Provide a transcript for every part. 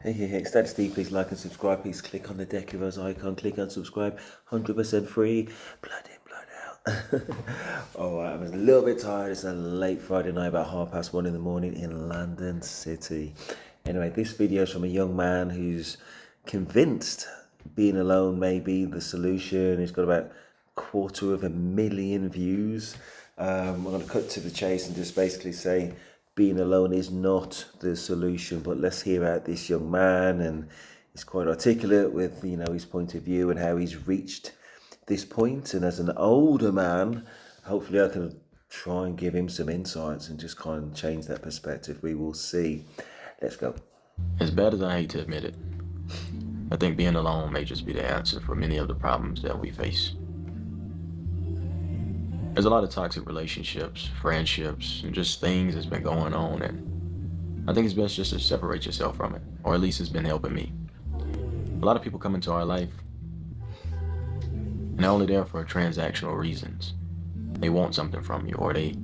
Hey, Status D, please like and subscribe. Please click on the Deck Heroes icon. Click on subscribe. 100% free. Blood in, blood out. Alright, I'm a little bit tired. It's a late Friday night, about 1:30 in the morning in London City. Anyway, this video is from a young man who's convinced being alone may be the solution. He's got about 250,000 views. I'm going to cut to the chase and just basically say being alone is not the solution. But let's hear out this young man, and he's quite articulate with his point of view and how he's reached this point. And as an older man, hopefully I can try and give him some insights and just kind of change that perspective. We will see. Let's go. As bad as I hate to admit it, I think being alone may just be the answer for many of the problems that we face. There's a lot of toxic relationships, friendships, and just things that's been going on, and I think it's best just to separate yourself from it, or at least it's been helping me. A lot of people come into our life, and they're only there for transactional reasons. They want something from you, or they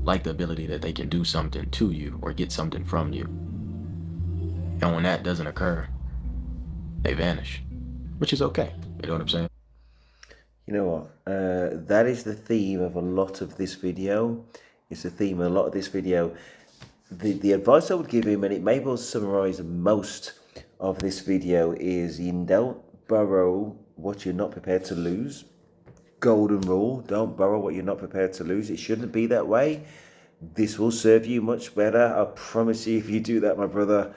like the ability that they can do something to you or get something from you. And when that doesn't occur, they vanish, which is okay. You know what I'm saying? You know what? That is the theme of a lot of this video. It's the theme of a lot of this video. The advice I would give him, and it may well summarize most of this video, is you don't borrow what you're not prepared to lose. Golden rule: don't borrow what you're not prepared to lose. It shouldn't be that way. This will serve you much better. I promise you, if you do that, my brother,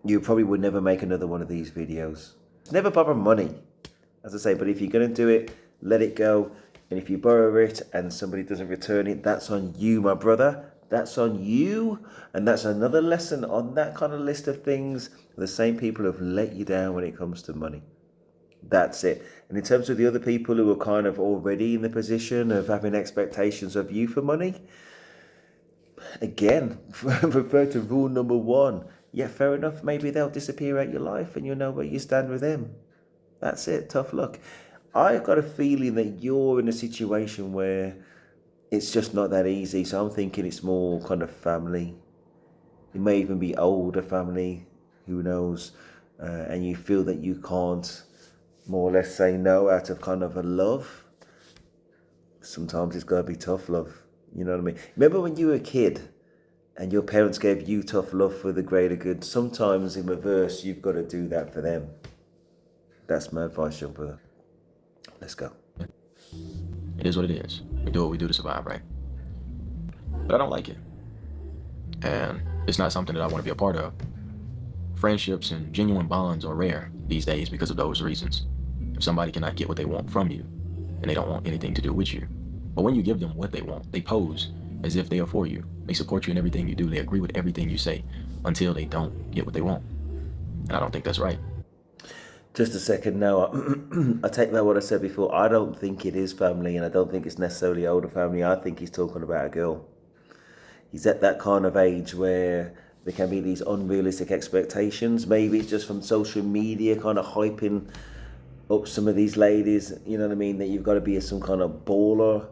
you probably would never make another one of these videos. Never borrow money, as I say, but if you're going to do it, let it go. And if you borrow it and somebody doesn't return it, that's on you, my brother. That's on you. And that's another lesson on that kind of list of things. The same people have let you down when it comes to money. That's it. And in terms of the other people who are kind of already in the position of having expectations of you for money, again, refer to rule number one. Yeah, fair enough. Maybe they'll disappear out your life and you'll know where you stand with them. That's it. Tough luck. I've got a feeling that you're in a situation where it's just not that easy. So I'm thinking it's more kind of family. It may even be older family. Who knows? And you feel that you can't more or less say no out of kind of a love. Sometimes it's got to be tough love. You know what I mean? Remember when you were a kid and your parents gave you tough love for the greater good? Sometimes in reverse, you've got to do that for them. That's my advice, young brother. Let's go. It is what it is. We do what we do to survive, right? But I don't like it. And it's not something that I want to be a part of. Friendships and genuine bonds are rare these days because of those reasons. If somebody cannot get what they want from you, then they don't want anything to do with you. But when you give them what they want, they pose as if they are for you. They support you in everything you do. They agree with everything you say until they don't get what they want. And I don't think that's right. Just a second now. I take back what I said before. I don't think it is family, and I don't think it's necessarily older family. I think he's talking about a girl. He's at that kind of age where there can be these unrealistic expectations. Maybe it's just from social media kind of hyping up some of these ladies, you know what I mean, that you've got to be some kind of baller,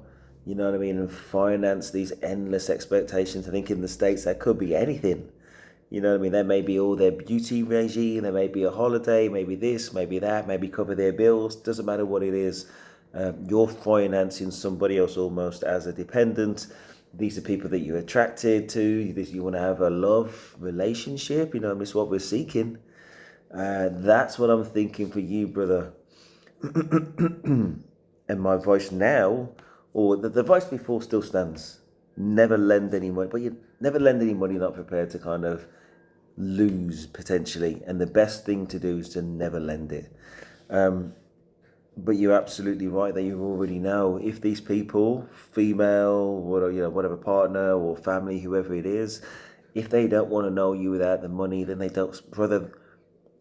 you know what I mean, and finance these endless expectations. I think in the States that could be anything. You know what I mean? There may be all their beauty regime, there may be a holiday, maybe this, maybe that, maybe cover their bills. Doesn't matter what it is. You're financing somebody else almost as a dependent. These are people that you're attracted to. You want to have a love relationship. You know, it's what we're seeking. That's what I'm thinking for you, brother. And my voice now, or the voice before, still stands. Never lend any money, but you never lend any money not prepared to kind of lose potentially. And the best thing to do is to never lend it. But you're absolutely right that you already know if these people, female, whatever partner or family, whoever it is, if they don't want to know you without the money, then they don't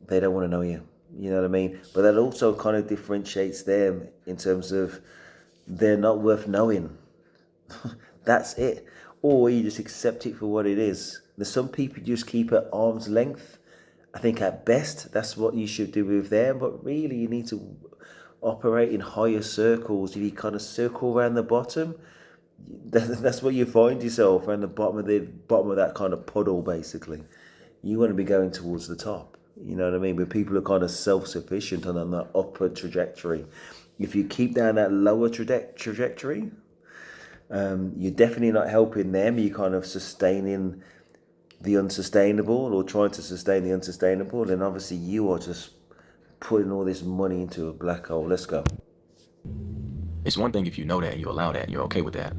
want to know you. You know what I mean? But that also kind of differentiates them in terms of they're not worth knowing. That's it. Or you just accept it for what it is. There's some people you just keep at arm's length. I think at best that's what you should do with them. But really you need to operate in higher circles. If you kind of circle around the bottom, that's where you find yourself, around the bottom of that kind of puddle, basically. You want to be going towards the top. You know what I mean? Where people are kind of self-sufficient and on that upward trajectory. If you keep down that lower trajectory, you're definitely not helping them. You're kind of sustaining the unsustainable or trying to sustain the unsustainable. And obviously you are just putting all this money into a black hole. Let's go. It's one thing if you know that and you allow that and you're okay with that.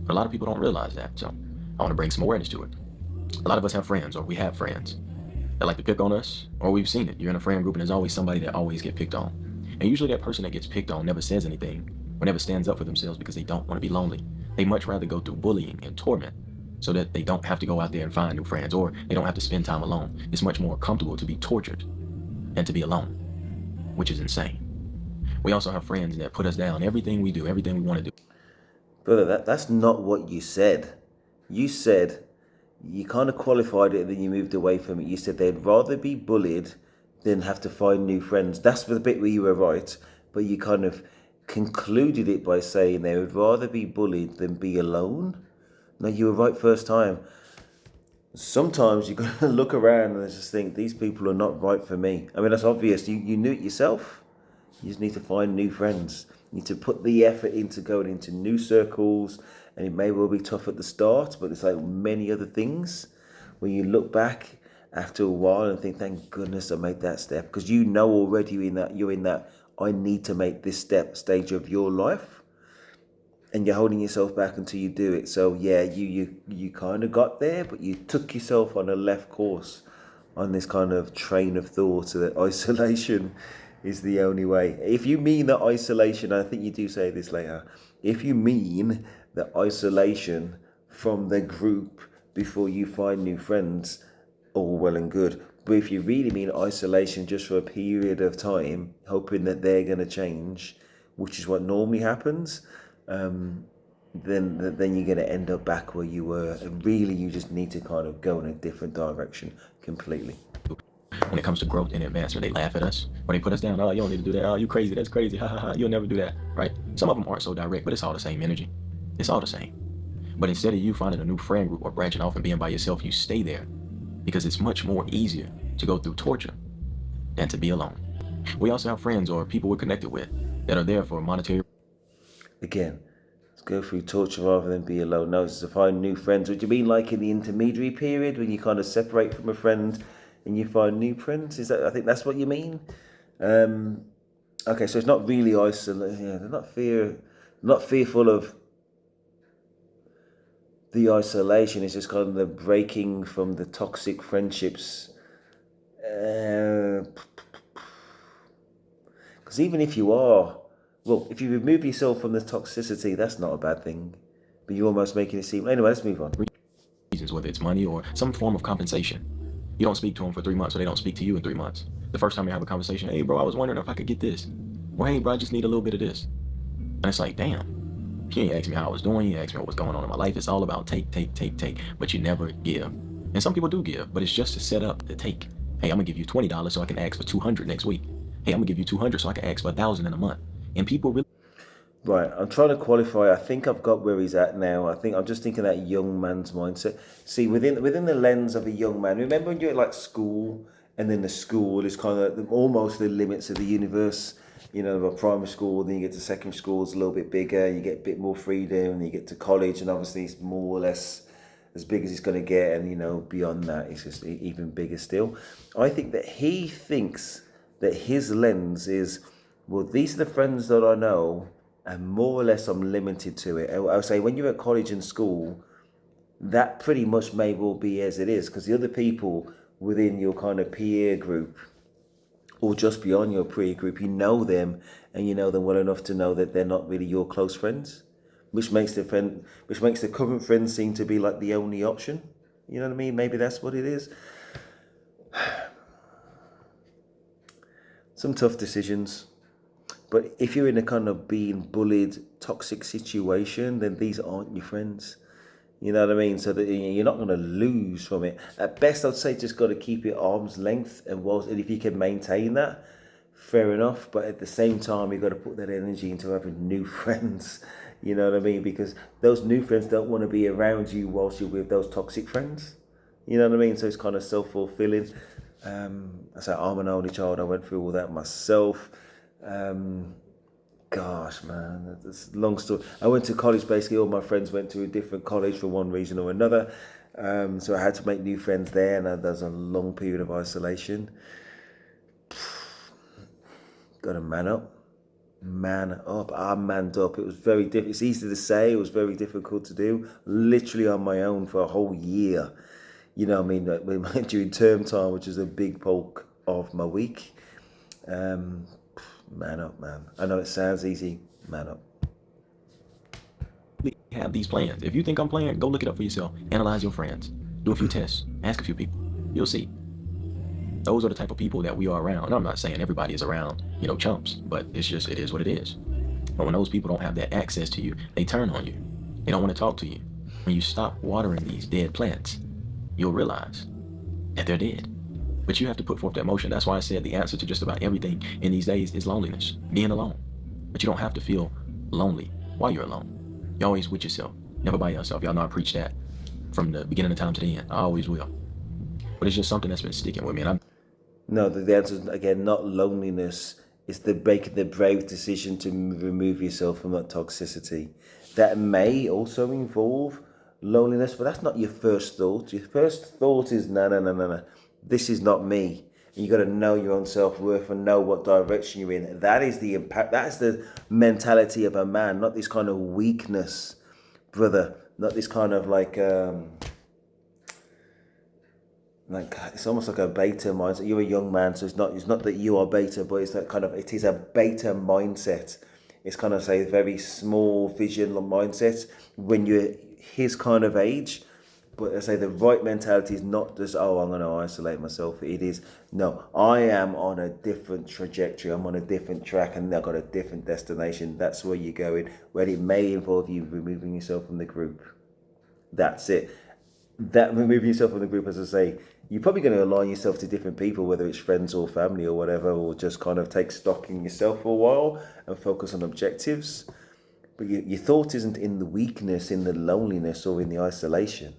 But a lot of people don't realize that. So I want to bring some awareness to it. A lot of us have friends, or we have friends that like to pick on us, or we've seen it. You're in a friend group and there's always somebody that always get picked on. And usually that person that gets picked on never says anything or never stands up for themselves because they don't want to be lonely. They much rather go through bullying and torment so that they don't have to go out there and find new friends, or they don't have to spend time alone. It's much more comfortable to be tortured than to be alone, which is insane. We also have friends that put us down. Everything we do, everything we want to do. Brother, that's not what you said. You said, you kind of qualified it and then you moved away from it. You said they'd rather be bullied than have to find new friends. That's the bit where you were right, but you kind of concluded it by saying they would rather be bullied than be alone. No, you were right first time. Sometimes you got to look around and just think, these people are not right for me. I mean, that's obvious. You knew it yourself. You just need to find new friends. You need to put the effort into going into new circles. And it may well be tough at the start, but it's like many other things when you look back after a while and think, thank goodness I made that step. Because you know already you're in that I need to make this step stage of your life. And you're holding yourself back until you do it. So yeah, you kind of got there, but you took yourself on a left course on this kind of train of thought that isolation is the only way. If you mean that isolation, I think you do say this later, if you mean that isolation from the group before you find new friends, all well and good. But if you really mean isolation just for a period of time, hoping that they're going to change, which is what normally happens, then you're going to end up back where you were. And really, you just need to kind of go in a different direction completely. When it comes to growth and advancement, they laugh at us or they put us down. Oh, you don't need to do that. Oh, you crazy. That's crazy. Ha ha ha. You'll never do that. Right? Some of them aren't so direct, but it's all the same energy. It's all the same. But instead of you finding a new friend group or branching off and being by yourself, you stay there because it's much more easier to go through torture than to be alone. We also have friends or people we're connected with that are there for monetary. Again, let's go through torture rather than be alone. No, it's to find new friends. What do you mean, like in the intermediary period when you kind of separate from a friend and you find new friends? Is that? I think that's what you mean. Okay, so it's not really isolation. Yeah, they're not fearful of the isolation. It's just kind of the breaking from the toxic friendships. Because even if you are, well, if you remove yourself from the toxicity, that's not a bad thing. But you're almost making it seem. Anyway, let's move on. Reasons, whether it's money or some form of compensation. You don't speak to them for 3 months, or they don't speak to you in 3 months. The first time you have a conversation, hey, bro, I was wondering if I could get this. Or, hey, bro, I just need a little bit of this. And it's like, damn. You ain't asked me how I was doing. You ain't asked me what was going on in my life. It's all about take. But you never give. And some people do give, but it's just to set up the take. Hey, I'm going to give you $20 so I can ask for $200 next week. Hey, I'm going to give you $200 so I can ask for $1,000 in a month. And people really... Right, I'm trying to qualify. I think I've got where he's at now. I think I'm just thinking that young man's mindset. See, within the lens of a young man, remember when you're at like school, and then the school is kind of almost the limits of the universe. You know, a primary school, then you get to secondary school, it's a little bit bigger, you get a bit more freedom, and you get to college, and obviously it's more or less as big as it's going to get, and you know, beyond that, it's just even bigger still. I think that he thinks that his lens is, well, these are the friends that I know, and more or less I'm limited to it. I would say when you're at college and school, that pretty much may well be as it is, because the other people within your kind of peer group, or just beyond your peer group, you know them, and you know them well enough to know that they're not really your close friends, which makes the current friend seem to be like the only option. You know what I mean? Maybe that's what it is. Some tough decisions. But if you're in a kind of being bullied, toxic situation, then these aren't your friends. You know what I mean? So that you're not going to lose from it. At best, I'd say just got to keep it arm's length, and if you can maintain that, fair enough. But at the same time, you've got to put that energy into having new friends. You know what I mean? Because those new friends don't want to be around you whilst you're with those toxic friends. You know what I mean? So it's kind of self-fulfilling. I say I'm an only child. I went through all that myself. Gosh, man, that's a long story. I went to college. Basically, all my friends went to a different college for one reason or another. So I had to make new friends there, and there's a long period of isolation. Got to man up. Man up. I manned up. It was very difficult. It's easy to say. It was very difficult to do. Literally on my own for a whole year. You know what I mean? Like, during term time, which is a big bulk of my week. Man up, man. I know it sounds easy. Man up. Have these plans. If you think I'm playing, go look it up for yourself. Analyze your friends. Do a few tests. Ask a few people. You'll see. Those are the type of people that we are around. And I'm not saying everybody is around, chumps, but it's just, it is what it is. But when those people don't have that access to you, they turn on you. They don't want to talk to you. When you stop watering these dead plants, you'll realize that they're dead. But you have to put forth that motion. That's why I said the answer to just about everything in these days is loneliness, being alone. But you don't have to feel lonely while you're alone. You're always with yourself, never by yourself. Y'all know I preach that from the beginning of time to the end. I always will. But it's just something that's been sticking with me. And No, the answer is, again, not loneliness. It's making the brave decision to remove yourself from that toxicity. That may also involve loneliness, but that's not your first thought. Your first thought is, no. This is not me. And you got to know your own self-worth and know what direction you're in. That is the impact. That's the mentality of a man, not this kind of weakness, brother. Not this kind of like it's almost like a beta mindset. You're a young man, so it's not that you are beta, but it's that kind of, it is a beta mindset. It's kind of, say, a very small vision mindset when you're his kind of age. But I say the right mentality is not just, oh, I'm going to isolate myself. It is, no, I am on a different trajectory. I'm on a different track, and I've got a different destination. That's where you're going, where it may involve you removing yourself from the group. That's it. That removing yourself from the group, as I say, you're probably going to align yourself to different people, whether it's friends or family or whatever, or just kind of take stock in yourself for a while and focus on objectives. But your thought isn't in the weakness, in the loneliness, or in the isolation.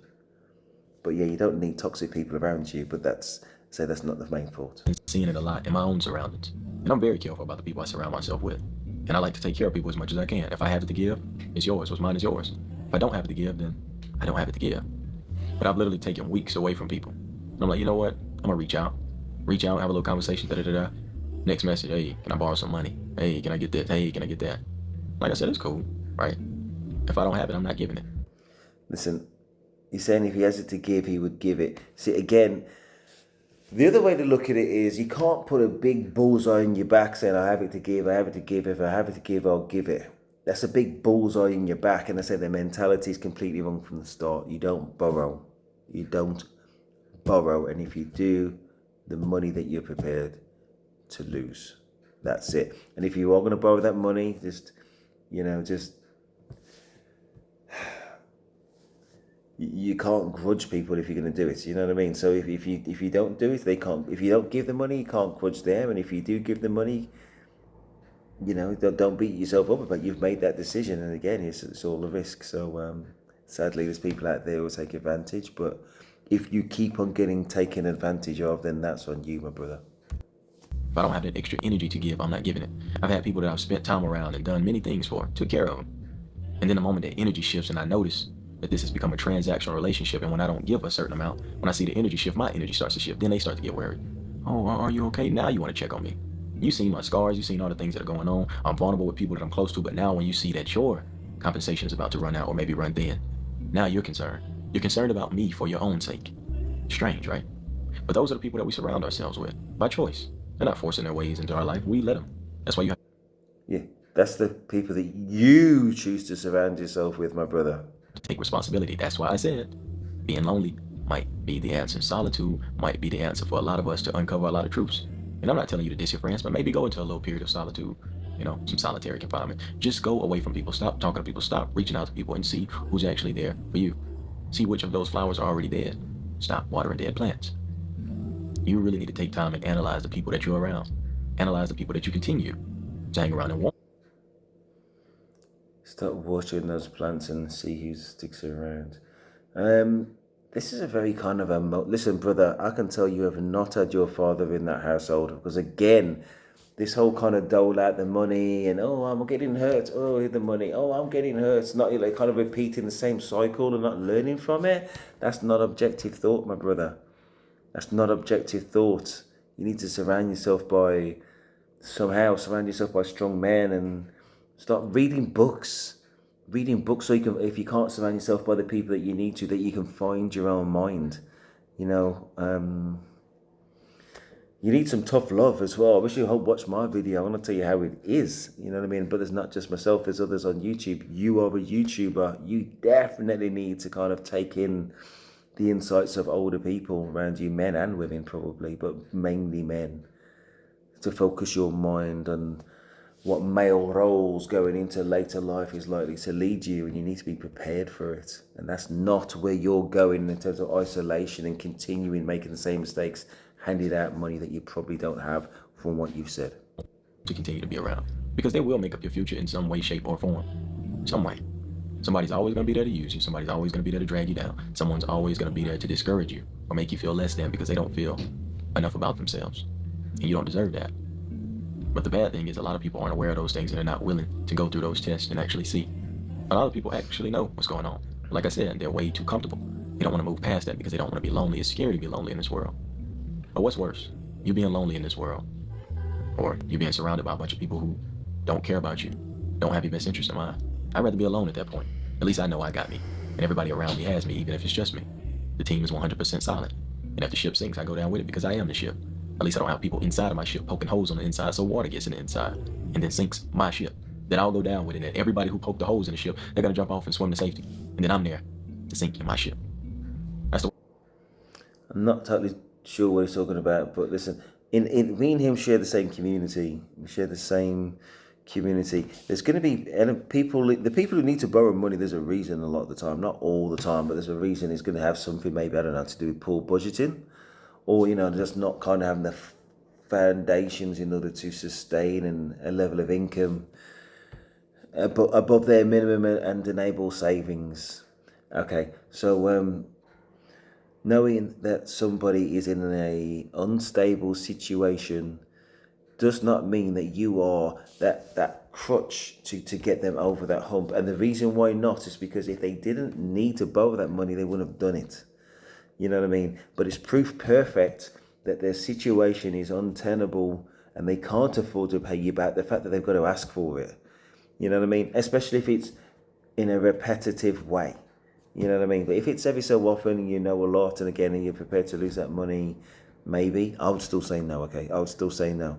But yeah, you don't need toxic people around you, but that's not the main thought. seeing it a lot in my own surroundings. And I'm very careful about the people I surround myself with. And I like to take care of people as much as I can. If I have it to give, it's yours. What's mine is yours. If I don't have it to give, then I don't have it to give. But I've literally taken weeks away from people. And I'm like, you know what? I'm gonna reach out, have a little conversation, da-da-da-da. Next message, hey, can I borrow some money? Hey, can I get this? Hey, can I get that? Like I said, it's cool, right? If I don't have it, I'm not giving it. Listen, you're saying if he has it to give, he would give it. See, again, the other way to look at it is you can't put a big bullseye in your back saying, I have it to give, I have it to give. If I have it to give, I'll give it. That's a big bullseye in your back. And I say the mentality is completely wrong from the start. You don't borrow. You don't borrow. And if you do, the money that you're prepared to lose. That's it. And if you are going to borrow that money, just you can't grudge people if you're going to do it. You know what I mean? So if you don't do it, they can't. If you don't give the money, you can't grudge them. And if you do give the money, don't beat yourself up about you've made that decision. And again, it's all a risk. So sadly, there's people out there who will take advantage. But if you keep on getting taken advantage of, then that's on you, my brother. If I don't have that extra energy to give, I'm not giving it. I've had people that I've spent time around and done many things for, took care of them. And then the moment that energy shifts and I notice that this has become a transactional relationship, and when I don't give a certain amount, when I see the energy shift, my energy starts to shift, then they start to get worried. Oh, are you okay? Now you want to check on me. You've seen my scars, you've seen all the things that are going on. I'm vulnerable with people that I'm close to, but now when you see that your compensation is about to run out or maybe run thin, now you're concerned. You're concerned about me for your own sake. Strange, right? But those are the people that we surround ourselves with by choice. They're not forcing their ways into our life. We let them. That's why you have. Yeah, that's the people that you choose to surround yourself with, my brother. To take responsibility. That's why I said being lonely might be the answer. Solitude might be the answer for a lot of us to uncover a lot of truths. And I'm not telling you to diss your friends, but maybe go into a little period of solitude, some solitary confinement. Just go away from people. Stop talking to people. Stop reaching out to people and see who's actually there for you. See which of those flowers are already dead. Stop watering dead plants. You really need to take time and analyze the people that you're around. Analyze the people that you continue to hang around and want. Start watering those plants and see who sticks around. this is a very kind of a listen, brother. I can tell you have not had your father in that household because again, this whole kind of dole out the money and oh, I'm getting hurt. Oh, the money. Oh, I'm getting hurt. It's not like kind of repeating the same cycle and not learning from it. That's not objective thought, my brother. That's not objective thought. You need to surround yourself by strong men and start reading books. Reading books so you can, if you can't surround yourself by the people that you need to, that you can find your own mind. You know, you need some tough love as well. I wish you would watch my video. I want to tell you how it is. You know what I mean? But there's not just myself, there's others on YouTube. You are a YouTuber. You definitely need to kind of take in the insights of older people around you, men and women probably, but mainly men, to focus your mind on what male roles going into later life is likely to lead you, and you need to be prepared for it. And that's not where you're going in terms of isolation and continuing making the same mistakes, handing out money that you probably don't have from what you've said. To continue to be around, because they will make up your future in some way, shape, or form. Some way. Somebody's always going to be there to use you. Somebody's always going to be there to drag you down. Someone's always going to be there to discourage you or make you feel less than because they don't feel enough about themselves. And you don't deserve that. But the bad thing is a lot of people aren't aware of those things and they're not willing to go through those tests and actually see. A lot of people actually know what's going on. Like I said, they're way too comfortable. They don't want to move past that because they don't want to be lonely. It's scary to be lonely in this world. But what's worse? You being lonely in this world, or you being surrounded by a bunch of people who don't care about you, don't have your best interest in mind. I'd rather be alone at that point. At least I know I got me, and everybody around me has me, even if it's just me. The team is 100% solid, and if the ship sinks, I go down with it because I am the ship. At least I don't have people inside of my ship poking holes on the inside so water gets in the inside, and then sinks my ship. Then I'll go down with it, and everybody who poked the holes in the ship, they're gonna jump off and swim to safety, and then I'm there to sink in my ship. That's the. I'm not totally sure what he's talking about, but listen, in me and him share the same community. We share the same community. There's going to be the people who need to borrow money. There's a reason a lot of the time, not all the time, but there's a reason. It's going to have something maybe, I don't know, to do with poor budgeting, or just not kind of having the foundations in order to sustain a level of income above their minimum and enable savings. Okay, so knowing that somebody is in an unstable situation does not mean that you are that crutch to get them over that hump. And the reason why not is because if they didn't need to borrow that money, they wouldn't have done it. You know what I mean? But it's proof perfect that their situation is untenable and they can't afford to pay you back. The fact that they've got to ask for it. You know what I mean? Especially if it's in a repetitive way. You know what I mean? But if it's every so often and you know a lot, and again, and you're prepared to lose that money, maybe, I would still say no, okay? I would still say no.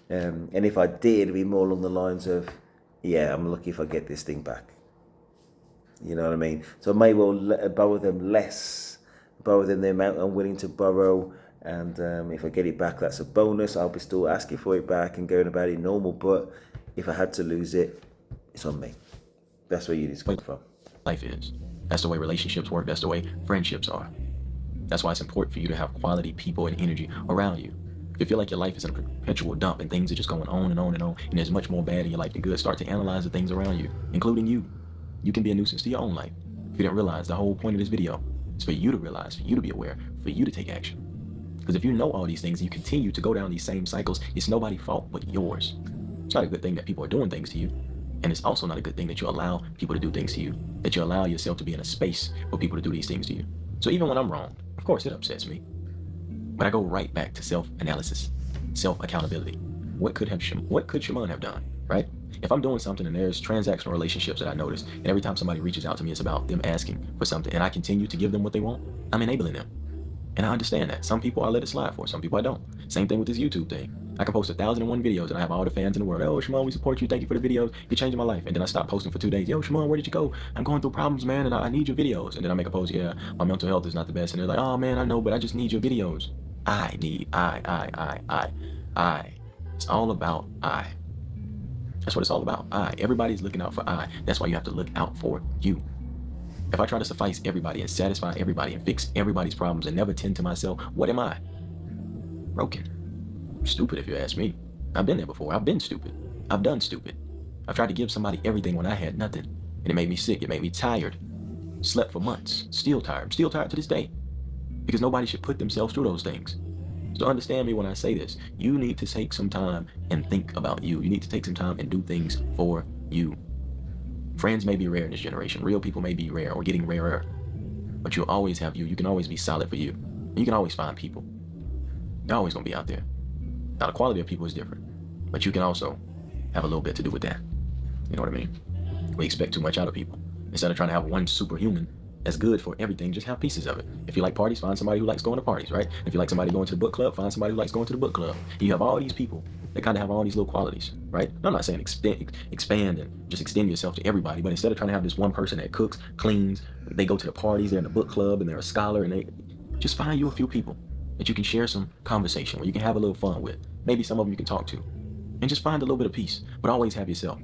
And if I did, it'd be more along the lines of, yeah, I'm lucky if I get this thing back. You know what I mean? So I may well borrow them less, borrow them the amount I'm willing to borrow, and if I get it back, that's a bonus. I'll be still asking for it back and going about it normal, but if I had to lose it, it's on me. That's where you need to come from. Life is. That's the way relationships work. That's the way friendships are. That's why it's important for you to have quality people and energy around you. If you feel like your life is in a perpetual dump and things are just going on and on and on, and there's much more bad in your life than good, start to analyze the things around you, including you. You can be a nuisance to your own life. If you didn't realize, the whole point of this video is for you to realize, for you to be aware, for you to take action. Because if you know all these things and you continue to go down these same cycles, it's nobody's fault but yours. It's not a good thing that people are doing things to you. And it's also not a good thing that you allow people to do things to you, that you allow yourself to be in a space for people to do these things to you. So even when I'm wrong, of course it upsets me. But I go right back to self-analysis, self-accountability. What could Shimon have done, right? If I'm doing something and there's transactional relationships that I notice, and every time somebody reaches out to me, it's about them asking for something, and I continue to give them what they want, I'm enabling them. And I understand that. Some people I let it slide for, some people I don't. Same thing with this YouTube thing. I can post 1,001 videos and I have all the fans in the world. Oh, Shimon, we support you. Thank you for the videos. You're changing my life. And then I stop posting for 2 days. Yo, Shimon, where did you go? I'm going through problems, man, and I need your videos. And then I make a post, yeah, my mental health is not the best. And they're like, oh, man, I know, but I just need your videos. I. It's all about I. That's what it's all about. I. Everybody's looking out for I. That's why you have to look out for you. If I try to suffice everybody and satisfy everybody and fix everybody's problems and never tend to myself, what am I? Broken. Stupid if you ask me. I've been there before. I've been stupid. I've done stupid. I've tried to give somebody everything when I had nothing. And it made me sick. It made me tired. Slept for months. Still tired. Still tired to this day. because nobody should put themselves through those things. So understand me when I say this. You need to take some time and think about you. You need to take some time and do things for you. Friends may be rare in this generation. Real people may be rare or getting rarer. But you'll always have you. You can always be solid for you. And you can always find people. They're always going to be out there. Now, the quality of people is different. But you can also have a little bit to do with that. You know what I mean? We expect too much out of people. Instead of trying to have one superhuman that's good for everything, just have pieces of it. If you like parties, find somebody who likes going to parties, right? If you like somebody going to the book club, find somebody who likes going to the book club. You have all these people that kind of have all these little qualities, right? I'm not saying expand and just extend yourself to everybody, but instead of trying to have this one person that cooks, cleans, they go to the parties, they're in the book club, and they're a scholar, and they just find you a few people that you can share some conversation, where you can have a little fun with. Maybe some of them you can talk to, and just find a little bit of peace, but always have yourself.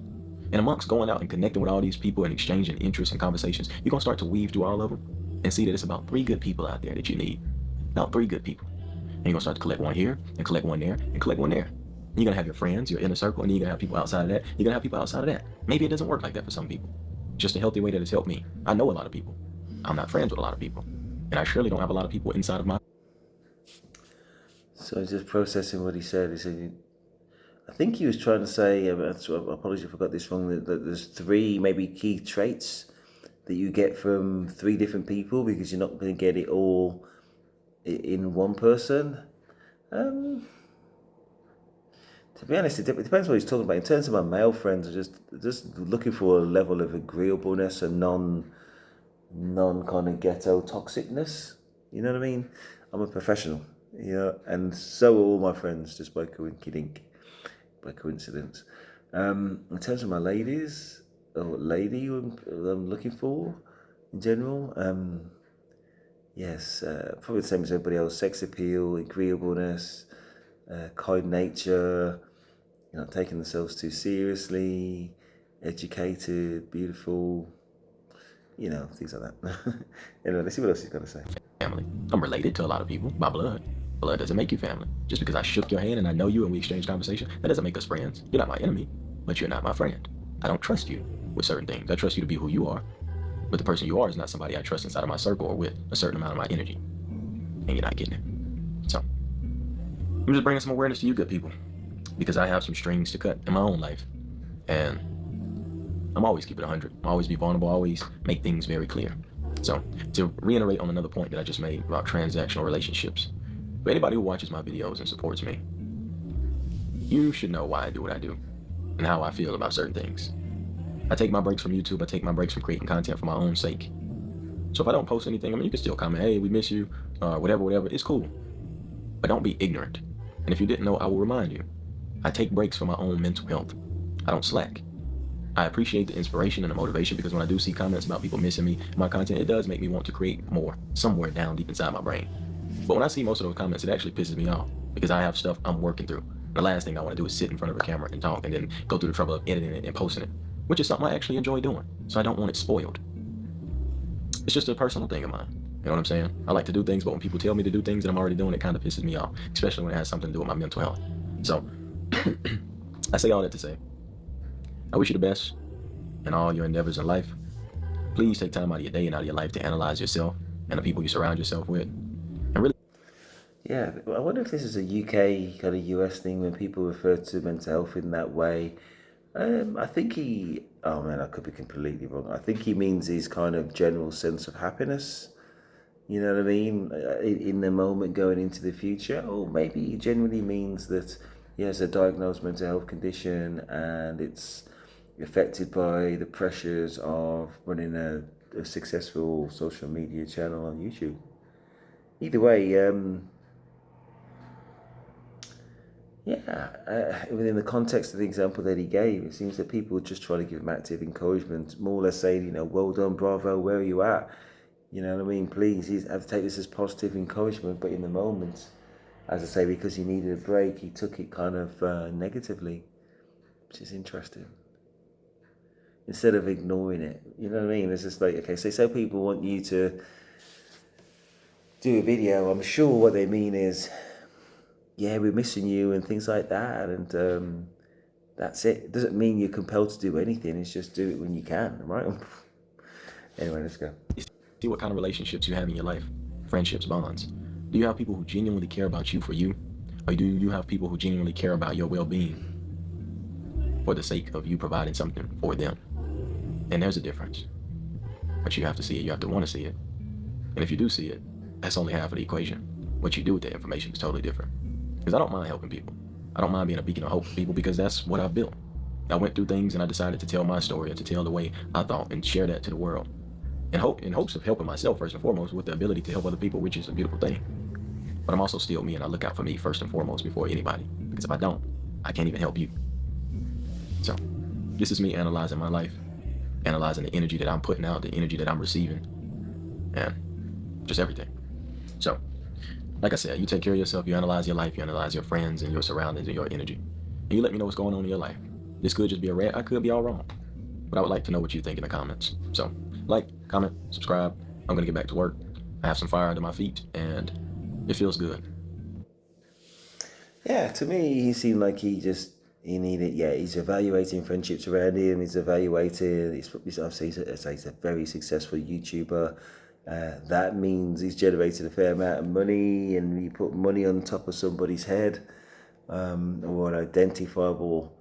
And amongst going out and connecting with all these people and exchanging interests and conversations, you're going to start to weave through all of them and see that it's about 3 good people out there that you need. About 3 good people. And you're going to start to collect one here and collect one there and collect one there. And you're going to have your friends, your inner circle, and then you're going to have people outside of that. You're going to have people outside of that. Maybe it doesn't work like that for some people. It's just a healthy way that has helped me. I know a lot of people. I'm not friends with a lot of people. And I surely don't have a lot of people inside of my... So just processing what he said. He said, I think he was trying to say, apologies if I got this wrong, that there's 3 maybe key traits that you get from 3 different people, because you're not going to get it all in one person. To be honest, it depends what he's talking about. In terms of my male friends, just looking for a level of agreeableness and non kind of ghetto toxicness. You know what I mean? I'm a professional, and so are all my friends, just by coincidence. In terms of my ladies, or lady I'm looking for in general, yes, probably the same as everybody else: sex appeal, agreeableness, kind nature, not taking themselves too seriously, educated, beautiful, things like that. Anyway, let's see what else he's got to say. family. I'm related to a lot of people by blood. Blood doesn't make you family. Just because I shook your hand and I know you and we exchange conversation, that doesn't make us friends. You're not my enemy, but you're not my friend. I don't trust you with certain things. I trust you to be who you are, but the person you are is not somebody I trust inside of my circle or with a certain amount of my energy. And you're not getting it. So I'm just bringing some awareness to you good people, because I have some strings to cut in my own life. And I'm always keep it 100. I always be vulnerable, always make things very clear. So to reiterate on another point that I just made about transactional relationships, for anybody who watches my videos and supports me, you should know why I do what I do and how I feel about certain things. I take my breaks from YouTube. I take my breaks from creating content for my own sake. So if I don't post anything, you can still comment, hey, we miss you, whatever. It's cool. But don't be ignorant. And if you didn't know, I will remind you. I take breaks for my own mental health. I don't slack. I appreciate the inspiration and the motivation, because when I do see comments about people missing me, my content, it does make me want to create more somewhere down deep inside my brain. But when I see most of those comments, it actually pisses me off, because I have stuff I'm working through. The last thing I want to do is sit in front of a camera and talk and then go through the trouble of editing it and posting it, which is something I actually enjoy doing. So I don't want it spoiled. It's just a personal thing of mine. You know what I'm saying? I like to do things, but when people tell me to do things that I'm already doing, it kind of pisses me off, especially when it has something to do with my mental health. So I say all that to say, I wish you the best in all your endeavors in life. Please take time out of your day and out of your life to analyze yourself and the people you surround yourself with. And really, yeah, I wonder if this is a UK kind of US thing when people refer to mental health in that way. I think oh man, I could be completely wrong. I think he means his kind of general sense of happiness. You know what I mean? In the moment going into the future. Or maybe he genuinely means that he has a diagnosed mental health condition and it's affected by the pressures of running a successful social media channel on YouTube. Either way, within the context of the example that he gave, it seems that people are just trying to give him active encouragement, more or less saying, well done, bravo, where are you at? You know what I mean? Please, you have to take this as positive encouragement, but in the moment, as I say, because he needed a break, he took it kind of negatively, which is interesting. Instead of ignoring it, you know what I mean? It's just like, okay, so people want you to do a video, I'm sure what they mean is, yeah, we're missing you and things like that, and that's it. It doesn't mean you're compelled to do anything, it's just do it when you can, right? Anyway, let's go. see what kind of relationships you have in your life. friendships, bonds? Do you have people who genuinely care about you for you? Or do you have people who genuinely care about your well-being for the sake of you providing something for them? And there's a difference. But you have to see it. You have to want to see it. And if you do see it, that's only half of the equation. What you do with that information is totally different. Because I don't mind helping people. I don't mind being a beacon of hope for people because that's what I've built. I went through things and I decided to tell my story and to tell the way I thought and share that to the world. In hopes of helping myself first and foremost, with the ability to help other people, which is a beautiful thing. But I'm also still me, and I look out for me first and foremost before anybody. Because if I don't, I can't even help you. So this is me analyzing my life, analyzing the energy that I'm putting out, the energy that I'm receiving, and just everything. So, like I said, you take care of yourself, you analyze your life, you analyze your friends and your surroundings and your energy. And you let me know what's going on in your life. This could just be a rant, I could be all wrong. But I would like to know what you think in the comments. So, like, comment, subscribe. I'm gonna get back to work. I have some fire under my feet and it feels good. Yeah, to me, he seemed like he needed. Yeah, he's evaluating friendships around him. He's evaluating. Obviously, he's a very successful YouTuber. That means he's generated a fair amount of money, and you put money on top of somebody's head, or an identifiable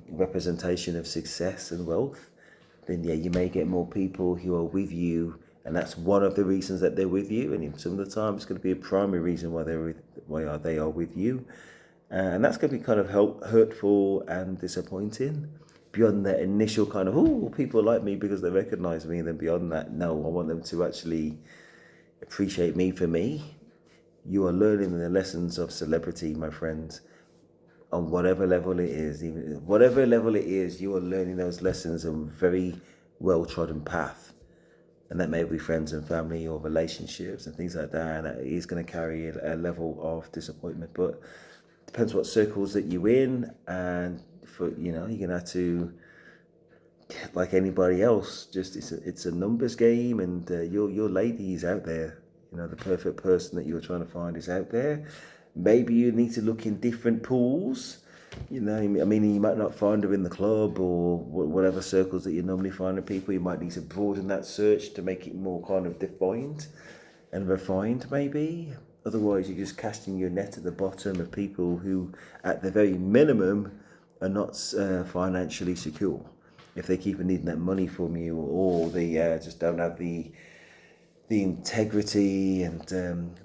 representation of success and wealth. Then yeah, you may get more people who are with you, and that's one of the reasons that they're with you. And some of the time, it's going to be a primary reason why they are with you, and that's going to be kind of hurtful and disappointing. Beyond that initial kind of people like me because they recognize me, and then beyond that, no, I want them to actually appreciate me for me. You are learning the lessons of celebrity, my friends, on whatever level it is. Even whatever level it is, you are learning those lessons on a very well trodden path. And that may be friends and family or relationships and things like that. And that is going to carry a level of disappointment. But it depends what circles that you're in. And you're going to have to, like anybody else, just it's a numbers game. And your lady is out there. The perfect person that you're trying to find is out there. Maybe you need to look in different pools. I mean, you might not find her in the club or whatever circles that you normally find the people. You might need to broaden that search to make it more kind of defined and refined, maybe. Otherwise, you're just casting your net at the bottom of people who, at the very minimum, are not financially secure. If they keep needing that money from you, or they just don't have the integrity and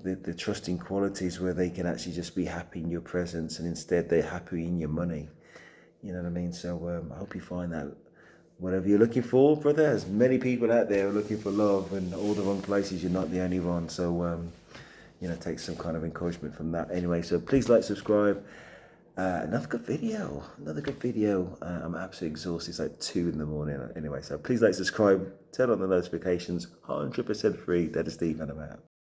the trusting qualities where they can actually just be happy in your presence, and instead they're happy in your money. You know what I mean? So I hope you find that whatever you're looking for, brother. There's many people out there looking for love in all the wrong places. You're not the only one. So take some kind of encouragement from that. Anyway, so please like, subscribe. Another good video. I'm absolutely exhausted. It's like 2 a.m. Anyway, so please like, subscribe, turn on the notifications. 100% free. That is Steve, and I'm out.